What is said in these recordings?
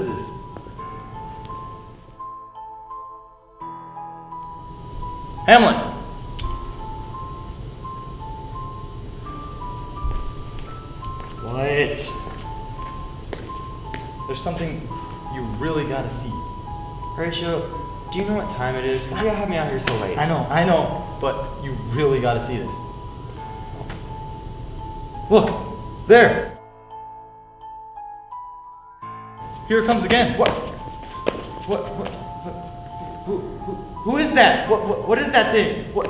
is this? Hamlet! What? There's something you really gotta see. Horatio, do you know what time it is? Why do you have me out here so late? I know, but you really gotta see this. Look, there! Here it comes again. Who is that? What is that thing? What?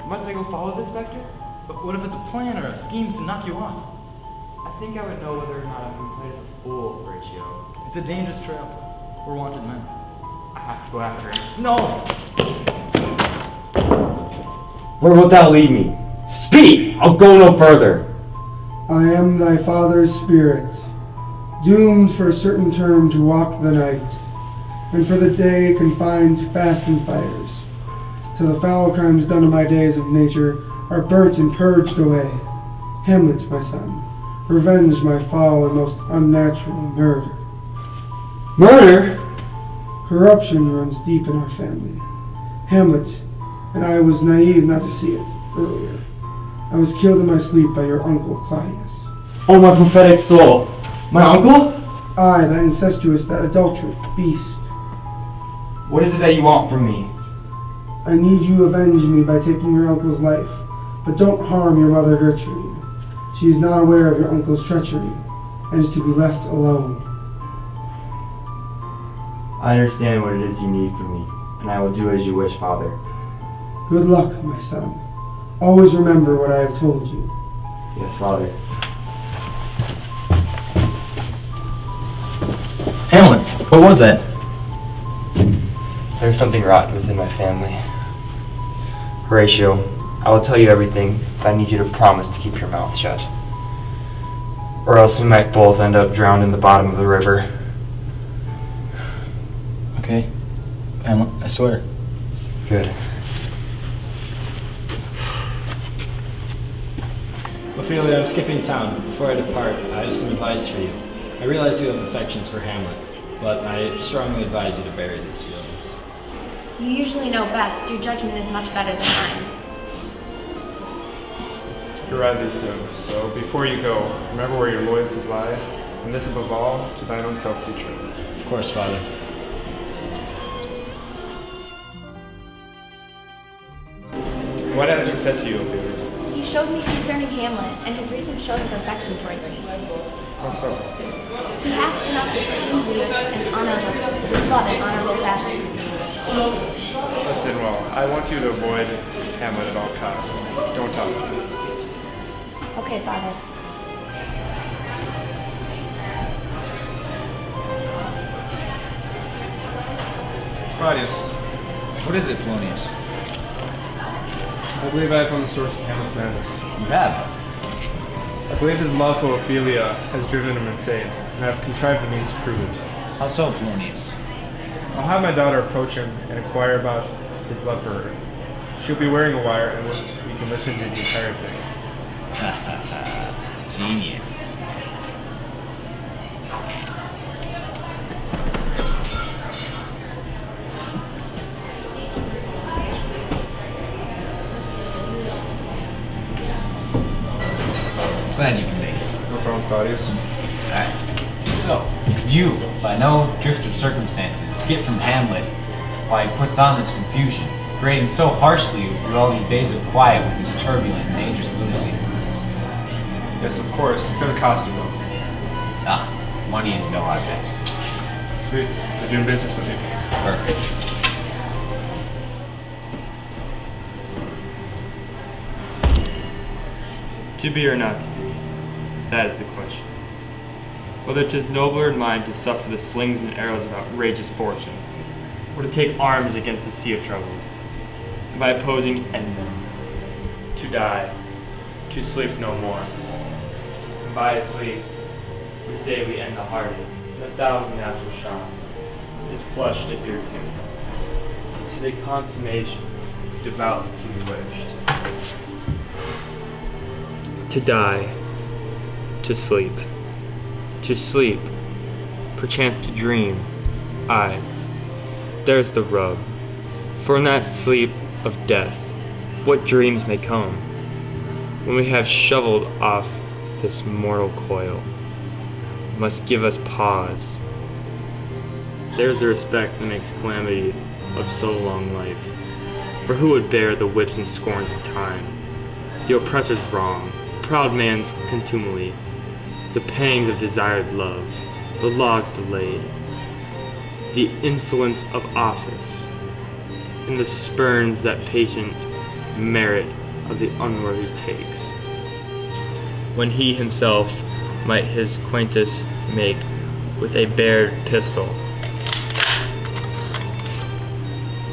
Must I go follow this vector? But what if it's a plan or a scheme to knock you off? I think I would know whether or not I'm being played as a fool, Horatio. It's a dangerous trap. We're wanted men. I have to go after him. No! Where wilt thou lead me? Speak! I'll go no further. I am thy father's spirit, doomed for a certain term to walk the night, and for the day confined to fasting fires, till the foul crimes done in my days of nature are burnt and purged away. Hamlet, my son, revenge my foul and most unnatural murder. Murder? Corruption runs deep in our family. Hamlet, and I was naive not to see it earlier. I was killed in my sleep by your uncle Claudius. Oh, my prophetic soul. My uncle? I, that incestuous, that adulterous beast. What is it that you want from me? I need you to avenge me by taking your uncle's life, but don't harm your mother Gertrude. She is not aware of your uncle's treachery, and is to be left alone. I understand what it is you need from me, and I will do as you wish, Father. Good luck, my son. Always remember what I have told you. Yes, Father. Hamlet, what was that? There's something rotten within my family. Horatio, I will tell you everything, but I need you to promise to keep your mouth shut. Or else we might both end up drowned in the bottom of the river. Okay, Hamlet, I swear. Good. Ophelia, I'm skipping town, but before I depart, I have some advice for you. I realize you have affections for Hamlet, but I strongly advise you to bury these feelings. You usually know best. Your judgment is much better than mine. You're rightly so before you go, remember where your loyalties lie, and this above all, to thine own self be true. Of course, Father. What have he said to you, Ophelia? He showed me concerning Hamlet and his recent shows of affection towards me. How so? He hath inopportuned me with love and honorable fashion. Listen, well, I want you to avoid Hamlet at all costs. Don't talk to him. Okay, Father. Claudius. What is it, Polonius? I believe I have found the source of Hamlet's madness. You have? I believe his love for Ophelia has driven him insane, and I have contrived the means to prove it. How so, Polonius? I'll have my daughter approach him and inquire about his love for her. She'll be wearing a wire, and we can listen to the entire thing. Ha ha ha. Genius. Glad you can make it. No problem, Claudius. Alright. So, you, by no drift of circumstances, get from Hamlet why he puts on this confusion, grating so harshly through all these days of quiet with his turbulent and dangerous lunacy. Yes, of course. It's going to cost you though. Ah, money is no object. Sweet. They're doing business with you. Perfect. To be or not to be, that is the question. Whether 'tis nobler in mind to suffer the slings and arrows of outrageous fortune, or to take arms against the sea of troubles, and by opposing end them, to die, to sleep no more. And by sleep, we say we end the hearted in 1,000 natural shocks, his flesh to hear to. 'Tis a consummation, devout to be wished. To die, to sleep, perchance to dream. Aye, there's the rub. For in that sleep of death, what dreams may come, when we have shoveled off this mortal coil, must give us pause. There's the respect that makes calamity of so long life. For who would bear the whips and scorns of time, the oppressor's wrong, proud man's contumely, the pangs of desired love, the laws delayed, the insolence of office, and the spurns that patient merit of the unworthy takes, when he himself might his quaintest make with a bared pistol?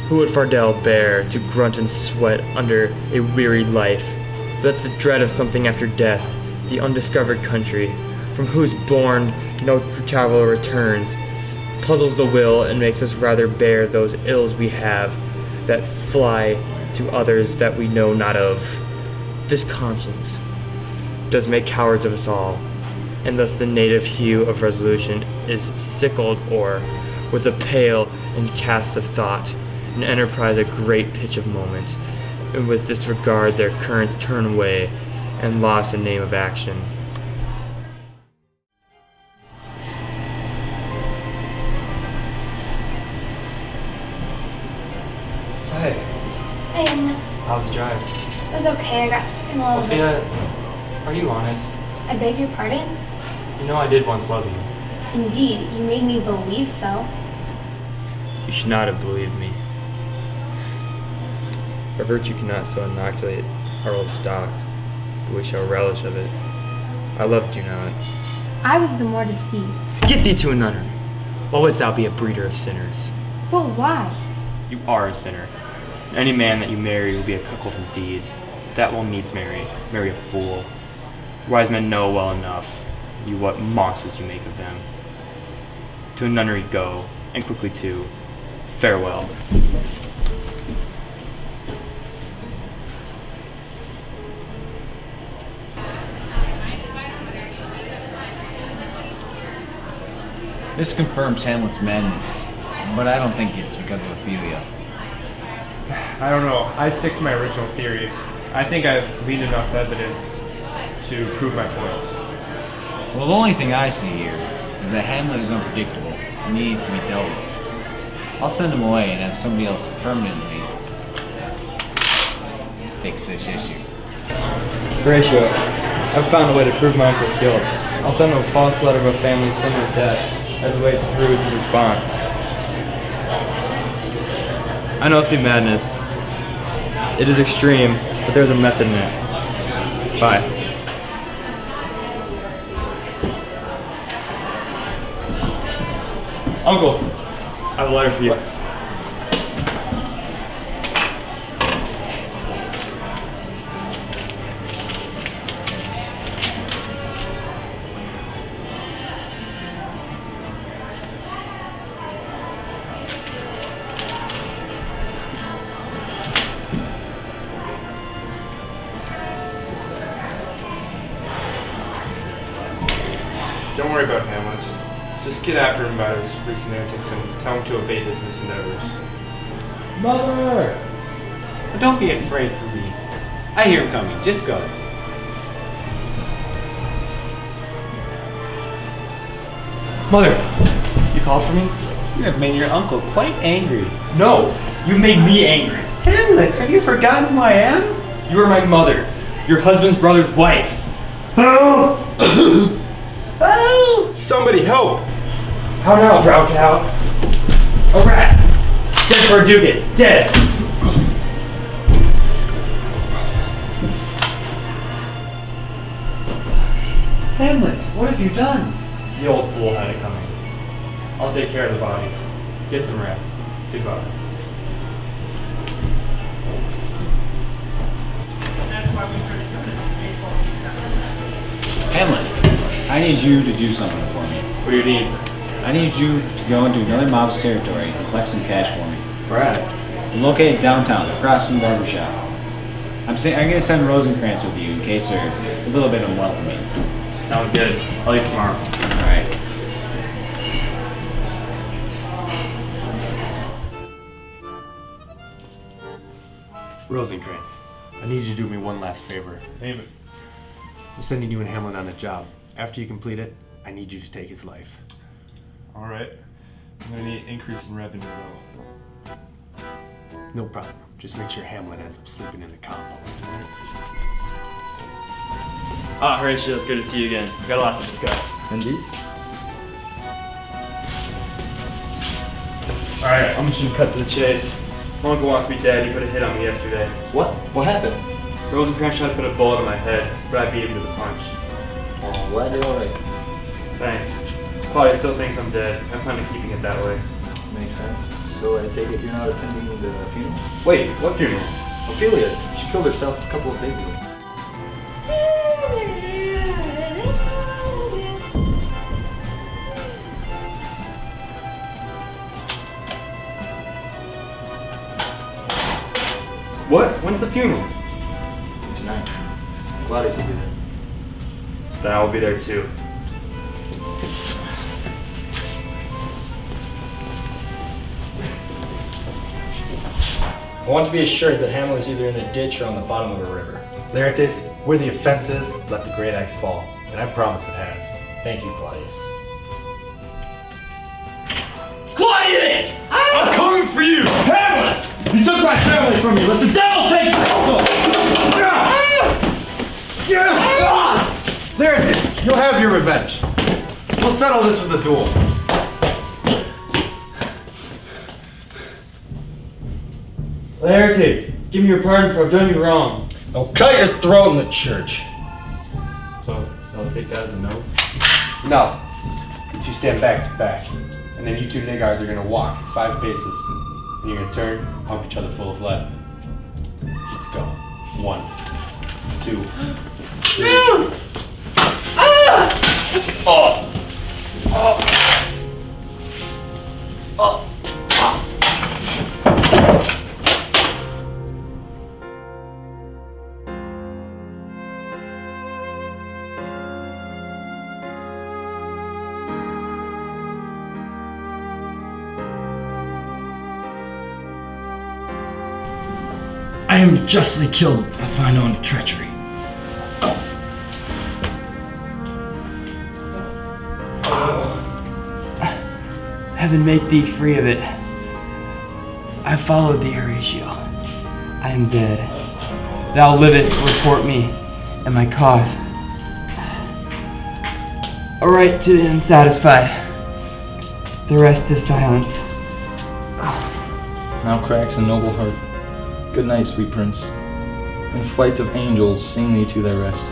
Who would Fardell bear to grunt and sweat under a weary life, that the dread of something after death, the undiscovered country, from whose bourne no traveler returns, puzzles the will and makes us rather bear those ills we have, that fly to others that we know not of? This conscience does make cowards of us all, and thus the native hue of resolution is sickled o'er with a pale and cast of thought, an enterprise a great pitch of moment, and with this regard their currents turn away, and lost a name of action. Hey, Hey, Hamlet. how's the drive? It was okay. I got sick in a little bit. Sophia, are you honest? I beg your pardon? You know I did once love you. Indeed, you made me believe so. You should not have believed me. For virtue cannot so inoculate our old stocks, but we shall relish of it. I loved you not. I was the more deceived. Get thee to a nunnery. Why wouldst thou be a breeder of sinners? But why? You are a sinner. Any man that you marry will be a cuckold indeed. That will needs marry a fool. Wise men know well enough, you what monsters you make of them. To a nunnery go, and quickly too. Farewell. This confirms Hamlet's madness, but I don't think it's because of Ophelia. I don't know. I stick to my original theory. I think I've gleaned enough evidence to prove my point. Well, the only thing I see here is that Hamlet is unpredictable and needs to be dealt with. I'll send him away and have somebody else permanently fix this issue. Horatio, I've found a way to prove my uncle's guilt. I'll send him a false letter of a family's sin or death as a way to peruse his response. I know it's be madness. It is extreme, but there's a method in it. Bye. Uncle, I have a letter for you. Don't worry about Hamlet. Just get after him about his recent antics and tell him to abate his misendeavors. Mother! Don't be afraid for me. I hear him coming. Just go. Mother, you called for me? You have made your uncle quite angry. No, you made me angry. Hamlet, have you forgotten who I am? You are my mother, your husband's brother's wife. Help! Somebody help! How now, brown cow? A rat! Dead for a ducat! Dead! Hamlet, what have you done? The old fool had it coming. I'll take care of the body. Get some rest. Goodbye. Hamlet, I need you to do something for me. What do you need? I need you to go into another mob's territory and collect some cash for me. Brad. I'm located downtown, across from the barber shop. I'm gonna send Rosencrantz with you in case they're a little bit unwelcoming. Sounds good. I'll leave tomorrow. Alright. Rosencrantz, I need you to do me one last favor. Name it. I'm sending you and Hamlet on a job. After you complete it, I need you to take his life. All right. I'm gonna need an increase in revenue though. No problem. Just make sure Hamlet ends up sleeping in the compound. Ah, Horatio, it's good to see you again. We've got a lot to discuss. Indeed. Alright, I'm just gonna cut to the chase. My uncle wants me dead. He put a hit on me yesterday. What? What happened? Rosencrantz tried to put a bullet in my head, but I beat him to the punch. Oh, glad you're alright. Thanks. Claudia still thinks I'm dead. I plan on keeping it that way. Makes sense. So I take it you're not attending the funeral? Wait, what funeral? Ophelia's. She killed herself a couple of days ago. What? When's the funeral? Tonight. Gladys will be there. Then I will be there too. I want to be assured that Hamlet is either in a ditch or on the bottom of a river. There it is. Where the offense is, let the great axe fall. And I promise it has. Thank you, Claudius. Claudius! I'm coming for you! Hamlet! You took my family from me! Let the devil take it! There it is! You'll have your revenge. We'll settle this with a duel. Laertes, give me your pardon for I've done you wrong. I'll cut your throat in the church. So I'll take that as a no? No. You two stand back to back. And then you two niggers are gonna walk 5 paces. And you're gonna turn, pump each other full of lead. Let's go. 1, 2, 3. I am justly killed with my own treachery. Heaven make thee free of it. I followed thee, Horatio. I am dead. Thou livest to report me and my cause. A right to the unsatisfied. The rest is silence. Now cracks a noble heart. Good night, sweet prince. And flights of angels sing thee to thy rest.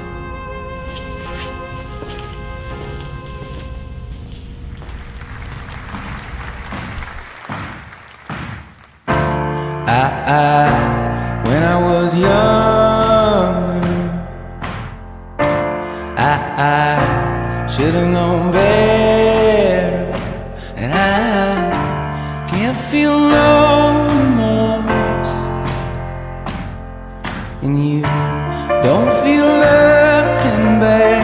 When I was younger, I should have known better, and I can't feel no remorse, and you don't feel nothing back.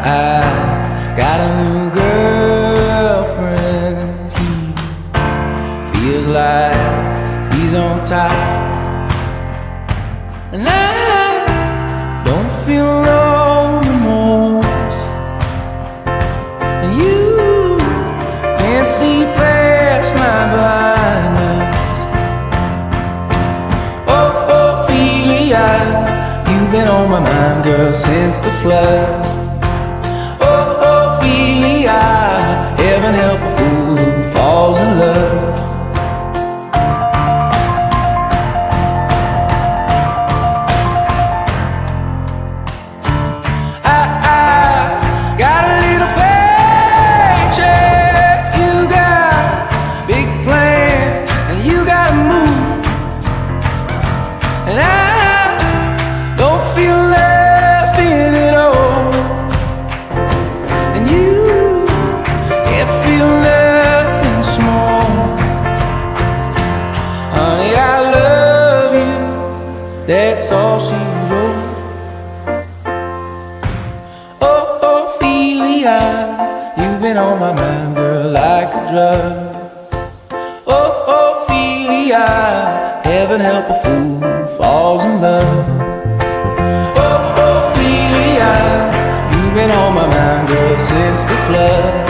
I got a new girlfriend. He feels like he's on top, and I don't feel no remorse. And you can't see past my blindness. Oh, Ophelia, you've been on my mind, girl, since the flood. Heaven help a fool who falls in love. I got a little paycheck. You got big plans, and you gotta move. And I don't feel nothing that's all she wrote. Oh, Ophelia, you've been on my mind, girl, like a drug. Oh, Ophelia, heaven help a fool falls in love. Oh, Ophelia, you've been on my mind, girl, since the flood.